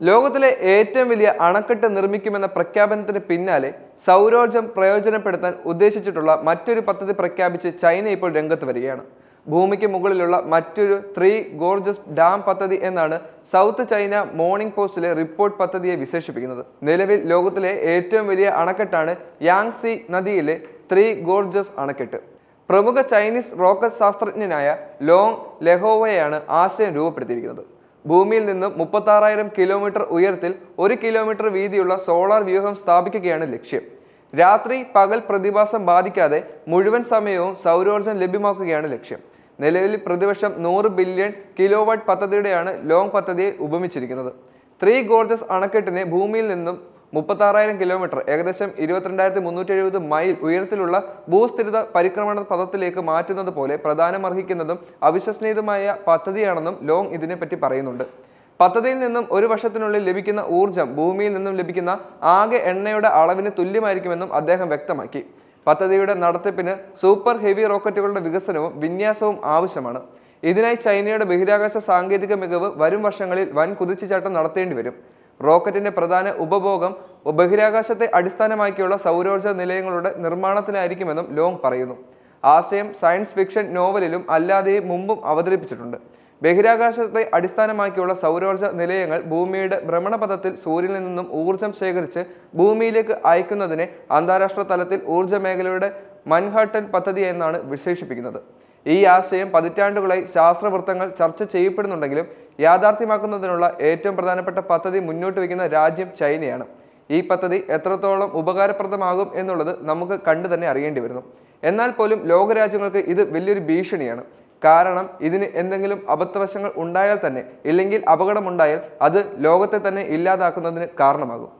ലോകത്തിലെ ഏറ്റവും വലിയ അണക്കെട്ട് നിർമ്മിക്കുമെന്ന പ്രഖ്യാപനത്തിന് പിന്നാലെ സൗരോർജ്ജം പ്രയോജനപ്പെടുത്താൻ ഉദ്ദേശിച്ചിട്ടുള്ള മറ്റൊരു പദ്ധതി പ്രഖ്യാപിച്ച് ചൈന ഇപ്പോൾ രംഗത്ത് വരികയാണ്. ഭൂമിക്ക് മുകളിലുള്ള മറ്റൊരു 3 ഗോർജസ് ഡാം പദ്ധതി എന്നാണ് സൗത്ത് ചൈന മോർണിംഗ് പോസ്റ്റിലെ റിപ്പോർട്ട് പദ്ധതിയെ വിശേഷിപ്പിക്കുന്നത്. നിലവിൽ ലോകത്തിലെ ഏറ്റവും വലിയ അണക്കെട്ടാണ് യാങ്സി നദിയിലെ 3 ഗോർജസ് അണക്കെട്ട്. പ്രമുഖ ചൈനീസ് റോക്കറ്റ് ശാസ്ത്രജ്ഞനായ ലോങ് ലെഹോവയാണ് ആശയം രൂപപ്പെടുത്തിയിരിക്കുന്നത്. ഭൂമിയിൽ നിന്നും 36,000 കിലോമീറ്റർ ഉയരത്തിൽ 1 കിലോമീറ്റർ വീതിയുള്ള സോളാർ വ്യൂഹം സ്ഥാപിക്കുകയാണ് ലക്ഷ്യം. രാത്രി പകൽ പ്രതിഭാസം ബാധിക്കാതെ മുഴുവൻ സമയവും സൗരോർജ്ജം ലഭ്യമാക്കുകയാണ് ലക്ഷ്യം. നിലവിൽ പ്രതിവർഷം 100 ബില്യൺ കിലോവാട്ട് പദ്ധതിയുടെയാണ് ലോങ് പദ്ധതിയെ ഉപമിച്ചിരിക്കുന്നത്. 3 ഗോർജസ് അണക്കെട്ടിനെ ഭൂമിയിൽ നിന്നും 36,000 കിലോമീറ്റർ ഏകദേശം 22,370 മൈൽ ഉയരത്തിലുള്ള ഭൂസ്ഥിരത പരിക്രമണ പഥത്തിലേക്ക് മാറ്റുന്നത് പോലെ പ്രാധാന്യമർഹിക്കുന്നതും അവിശ്വസനീയതുമായ പദ്ധതിയാണെന്നും ലോങ് ഇതിനെപ്പറ്റി പറയുന്നുണ്ട്. പദ്ധതിയിൽ നിന്നും ഒരു വർഷത്തിനുള്ളിൽ ലഭിക്കുന്ന ഊർജ്ജം ഭൂമിയിൽ നിന്നും ലഭിക്കുന്ന ആകെ എണ്ണയുടെ അളവിന് തുല്യമായിരിക്കുമെന്നും അദ്ദേഹം വ്യക്തമാക്കി. പദ്ധതിയുടെ നടത്തിപ്പിന് സൂപ്പർ ഹെവി റോക്കറ്റുകളുടെ വികസനവും വിന്യാസവും ആവശ്യമാണ്. ഇതിനായി ചൈനയുടെ ബഹിരാകാശ സാങ്കേതിക മികവ് വരും വർഷങ്ങളിൽ വൻ കുതിച്ചുചാട്ടം നടത്തേണ്ടി വരും. റോക്കറ്റിന്റെ പ്രധാന ഉപഭോഗം ബഹിരാകാശത്തെ അടിസ്ഥാനമാക്കിയുള്ള സൗരോർജ്ജ നിലയങ്ങളുടെ നിർമ്മാണത്തിലായിരിക്കുമെന്നും ലോങ് പറയുന്നു. ആശയം സയൻസ് ഫിക്ഷൻ നോവലിലും അല്ലാതെയും മുമ്പും അവതരിപ്പിച്ചിട്ടുണ്ട്. ബഹിരാകാശത്തെ അടിസ്ഥാനമാക്കിയുള്ള സൗരോർജ്ജ നിലയങ്ങൾ ഭൂമിയുടെ ഭ്രമണപഥത്തിൽ സൂര്യനിൽ നിന്നും ഊർജ്ജം ശേഖരിച്ച് ഭൂമിയിലേക്ക് അയക്കുന്നതിനെ അന്താരാഷ്ട്ര തലത്തിൽ ഊർജ്ജ മേഖലയുടെ മൻഹാട്ടൻ പദ്ധതി എന്നാണ് വിശേഷിപ്പിക്കുന്നത്. ഈ ആശയം പതിറ്റാണ്ടുകളായി ശാസ്ത്രവൃത്തങ്ങൾ ചർച്ച ചെയ്യപ്പെടുന്നുണ്ടെങ്കിലും യാഥാർത്ഥ്യമാക്കുന്നതിനുള്ള ഏറ്റവും പ്രധാനപ്പെട്ട പദ്ധതി മുന്നോട്ട് വയ്ക്കുന്ന രാജ്യം ചൈനയാണ്. ഈ പദ്ധതി എത്രത്തോളം ഉപകാരപ്രദമാകും എന്നുള്ളത് നമുക്ക് കണ്ടു തന്നെ അറിയേണ്ടി വരുന്നു. എന്നാൽ പോലും ലോകരാജ്യങ്ങൾക്ക് ഇത് വലിയൊരു ഭീഷണിയാണ്. കാരണം ഇതിന് എന്തെങ്കിലും അബദ്ധവശങ്ങൾ ഉണ്ടായാൽ തന്നെ, ഇല്ലെങ്കിൽ അപകടമുണ്ടായാൽ അത് ലോകത്തെ തന്നെ ഇല്ലാതാക്കുന്നതിന് കാരണമാകും.